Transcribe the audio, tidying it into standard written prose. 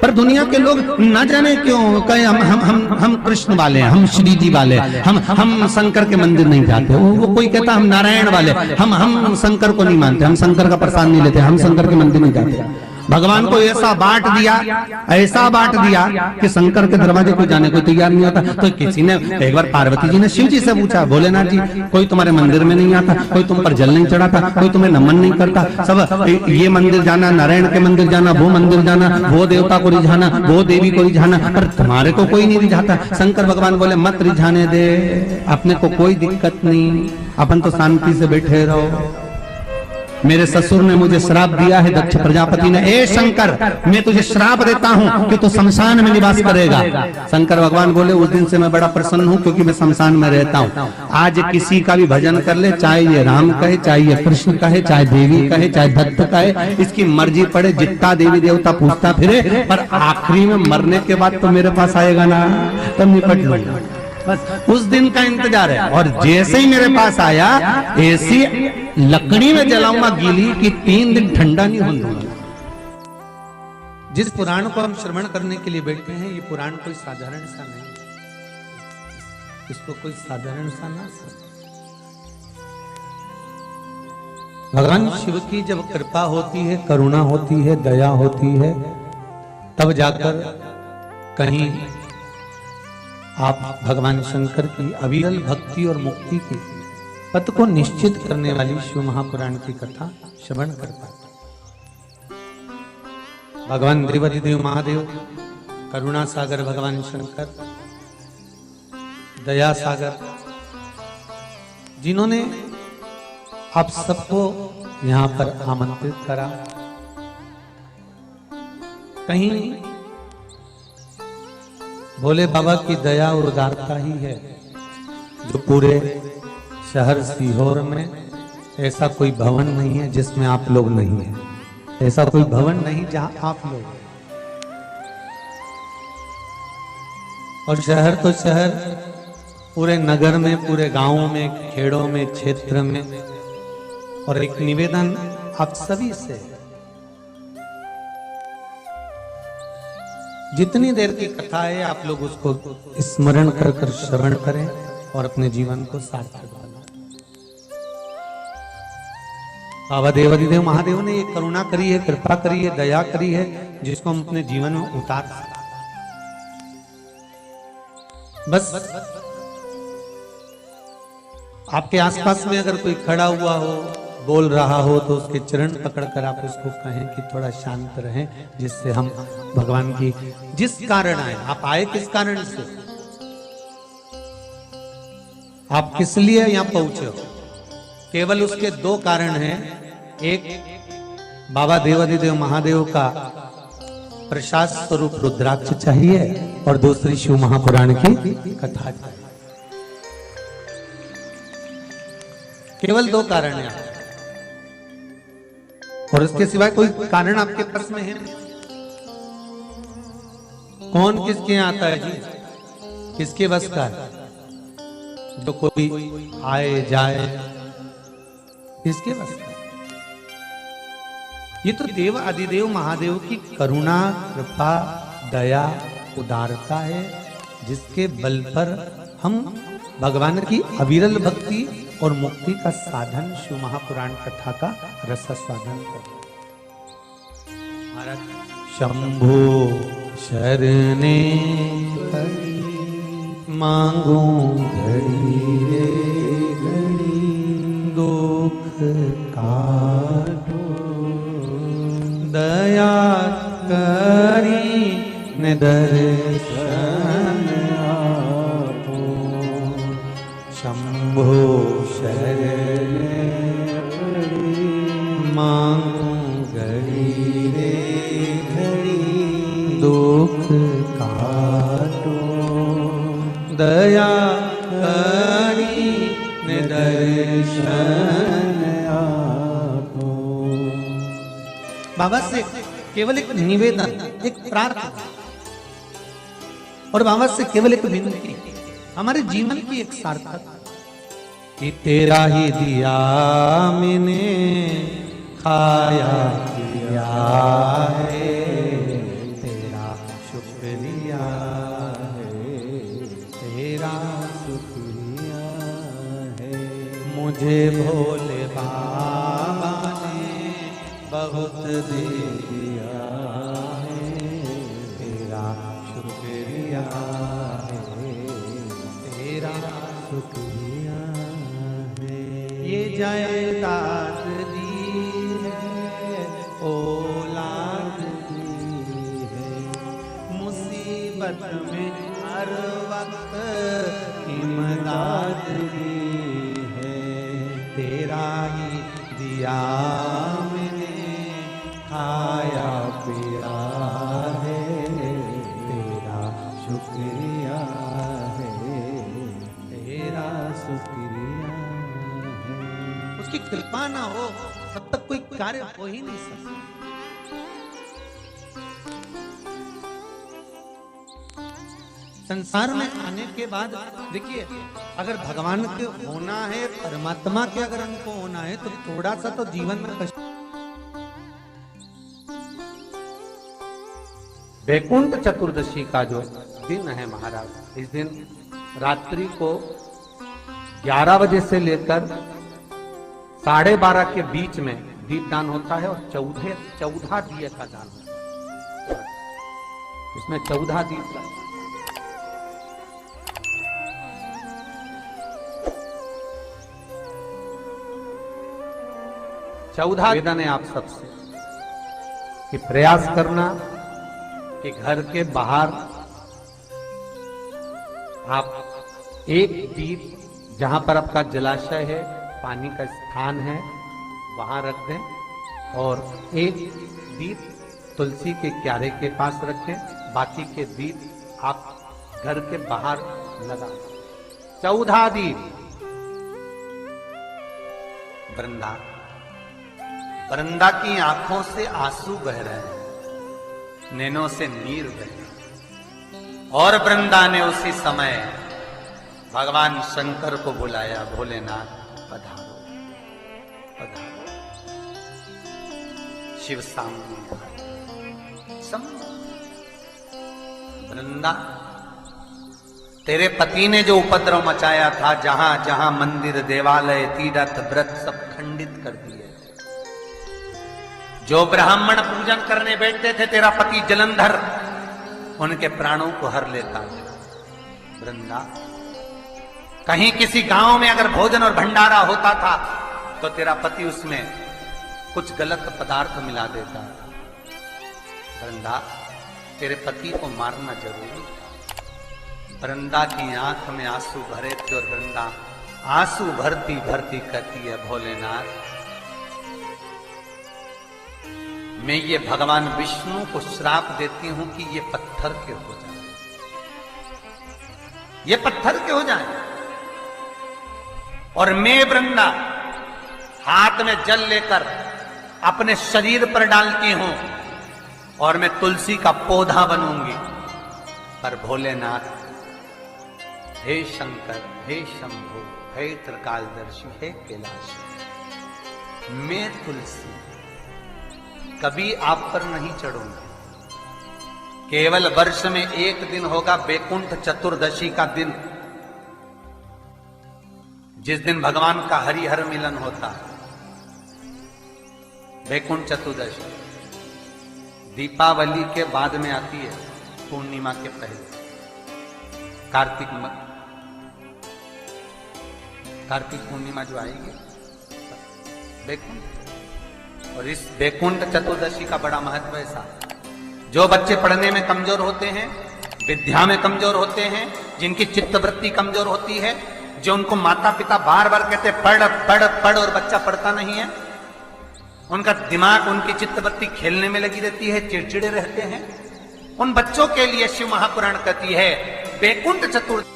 पर दुनिया के लोग ना जाने क्यों कहे हम कृष्ण वाले हैं, हम श्री जी वाले, हम शंकर के मंदिर नहीं जाते। वो कोई कहता हम नारायण वाले, हम शंकर को नहीं मानते, हम शंकर का प्रसाद नहीं लेते, हम शंकर के मंदिर नहीं जाते। भगवान को ऐसा बांट दिया कि शंकर के दरवाजे को जाने को तैयार नहीं होता। तो किसी ने एक बार पार्वती जी ने शिव जी से पूछा, भोलेनाथ जी कोई तुम्हारे मंदिर में नहीं आता, कोई तुम पर जल नहीं चढ़ाता, कोई तुम्हें नमन नहीं करता, सब ये मंदिर जाना, नारायण के मंदिर जाना, वो मंदिर जाना, वो देवता को रिझाना, वो देवी को रिझाना, पर तुम्हारे को कोई नहीं रिझाता। शंकर भगवान बोले मत रिझाने दे, अपने को कोई दिक्कत नहीं, अपन तो शांति से बैठे रहो। मेरे ससुर ने मुझे श्राप दिया है, दक्ष प्रजापति ने, ए शंकर मैं तुझे श्राप देता हूं कि तू शमशान में निवास करेगा। शंकर भगवान बोले उस दिन से मैं बड़ा प्रसन्न हूं क्योंकि मैं शमशान में रहता हूं। आज किसी का भी भजन कर ले, चाहे ये राम कहे, चाहे ये कृष्ण कहे, चाहे देवी कहे, चाहे दत्त कहे, इसकी मर्जी पड़े, जितना देवी देवता पूछता फिरे, पर आखिरी में मरने के बाद तो मेरे पास आएगा ना, तब निपट लूंगा। बस उस दिन का इंतजार है। और जैसे ही मेरे पास आया, ऐसी लकड़ी में जलाऊंगा गीली कि 3 दिन ठंडा नहीं होने दूंगा। जिस पुराण को हम श्रवण करने के लिए बैठे हैं, ये पुराण कोई साधारण सा नहीं, इसको कोई साधारण सा ना समझ। भगवान शिव की जब कृपा होती है, करुणा होती है, दया होती है, तब जाकर कहीं आप भगवान शंकर की अविरल भक्ति और मुक्ति की पथ को निश्चित करने वाली शिव महापुराण की कथा श्रवण कर पाते। भगवान देवाधिदेव महादेव, करुणा सागर भगवान शंकर, दया सागर, जिन्होंने आप सबको यहां पर आमंत्रित करा। कहीं भोले बाबा की दया और उदारता ही है जो पूरे शहर सीहोर में ऐसा कोई भवन नहीं है जिसमें आप लोग नहीं है, ऐसा कोई भवन नहीं जहां आप लोग। और शहर तो शहर, पूरे नगर में, पूरे गांवों में, खेड़ों में, क्षेत्र में। और एक निवेदन आप सभी से, जितनी देर की कथा है आप लोग उसको स्मरण कर कर श्रवण करें और अपने जीवन को सार्थक बनाएं। बाबा देवाधिदेव महादेव ने ये करुणा करी है, कृपा करी है, दया करी है, जिसको हम अपने जीवन में उतार सकते। बस आपके आसपास में अगर कोई खड़ा हुआ हो, बोल रहा हो, तो उसके चरण पकड़कर आप उसको कहें कि थोड़ा शांत रहें, जिससे हम भगवान की, जिस कारण आए, आप आए किस कारण से, आप किस लिए यहां पहुंचे हो, केवल उसके 2 कारण हैं। एक, बाबा देवाधिदेव महादेव का प्रसाद स्वरूप रुद्राक्ष चाहिए, और दूसरी शिव महापुराण की कथा चाहिए। केवल 2 कारण हैं, और इसके सिवाय कोई कारण आपके पास में है? कौन किसके आता है जी? किसके बस का है? जो कोई आए जाए, किसके बस का? ये तो देव आदिदेव महादेव की करुणा, कृपा, दया, उदारता है, जिसके बल पर हम भगवान की अविरल भक्ति और मुक्ति का साधन शिव महापुराण कथा का रसास्वादन करते। शंभो शरणे मांगू घड़ी रे घड़ी, दुख काटो दया करी ने दर्शन आपो। शंभो शरणे मांगू घड़ी रे घड़ी, दुख काटो दया करी ने दर्शन आपो। बाबा से केवल एक निवेदन, एक प्रार्थना, और बाबा से केवल एक विनती, हमारे जीवन की एक सार्थक, कि तेरा ही दिया मैंने खाया पिया है, तेरा मुझे भोले बाबा ने बहुत दे दिया है, तेरा शुक्रिया है, तेरा शुक्रिया है। ये जायदाद दी है, औलाद दी है, मुसीबत में हर वक्त इमदाद दी है, तेरा ही दिया मैंने खाया पिया है, तेरा शुक्रिया है, तेरा शुक्रिया है। उसकी कृपा ना हो तब तक कोई कार्य हो ही नहीं सकता। संसार में आने के बाद देखिए, अगर भगवान के होना है, परमात्मा के अगर हमको होना है, तो थोड़ा सा तो जीवन में कष्ट। वैकुंठ चतुर्दशी का जो दिन है महाराज, इस दिन रात्रि को 11 बजे से लेकर 12:30 के बीच में दीपदान होता है, और 14 दिए का दान होता है। इसमें 14 दीप 14 निवेदन है आप सबसे कि प्रयास करना कि घर के बाहर आप एक दीप, जहां पर आपका जलाशय है, पानी का स्थान है, वहां रख दें, और एक दीप तुलसी के क्यारे के पास रखें, बाकी के दीप आप घर के बाहर लगा। 14 दीप। वृंदा की आंखों से आंसू बह रहे हैं, नैनों से नीर बह रहे, और वृंदा ने उसी समय भगवान शंकर को बुलाया, भोलेनाथ पधारो पधारो। शिव सामने वृंदा, तेरे पति ने जो उपद्रव मचाया था, जहां जहां मंदिर, देवालय, तीर्थ, व्रत सब खंडित कर दिए। जो ब्राह्मण पूजन करने बैठते थे, तेरा पति जलंधर उनके प्राणों को हर लेता था। वृंदा, कहीं किसी गांव में अगर भोजन और भंडारा होता था तो तेरा पति उसमें कुछ गलत पदार्थ मिला देता। वृंदा, तेरे पति को मारना जरूरी था। वृंदा की आंख में आंसू भरे थे, और वृंदा आंसू भरती भरती कहती है, भोलेनाथ, मैं ये भगवान विष्णु को श्राप देती हूं कि ये पत्थर के हो जाए, ये पत्थर के हो जाए, और मैं वृंदा हाथ में जल लेकर अपने शरीर पर डालती हूं, और मैं तुलसी का पौधा बनूंगी। पर भोलेनाथ, हे शंकर, हे शंभु, हे त्रिकालदर्शी, हे कैलाश, मैं तुलसी कभी आप पर नहीं चढ़ूंगी। केवल वर्ष में एक दिन होगा वैकुंठ चतुर्दशी का दिन, जिस दिन भगवान का हरिहर मिलन होता है। वैकुंठ चतुर्दशी दीपावली के बाद में आती है, पूर्णिमा के पहले, कार्तिक पूर्णिमा जो आएगी वैकुंठ। और इस वैकुंठ चतुर्दशी का बड़ा महत्व है साहब। जो बच्चे पढ़ने में कमजोर होते हैं, विद्या में कमजोर होते हैं, जिनकी चित्तवृत्ति कमजोर होती है, जो उनको माता पिता बार बार कहते पढ़ पढ़ पढ़ और बच्चा पढ़ता नहीं है, उनका दिमाग, उनकी चित्तवृत्ति खेलने में लगी रहती है, चिड़चिड़े रहते हैं, उन बच्चों के लिए शिव महापुराण कहती है वैकुंठ चतुर्दशी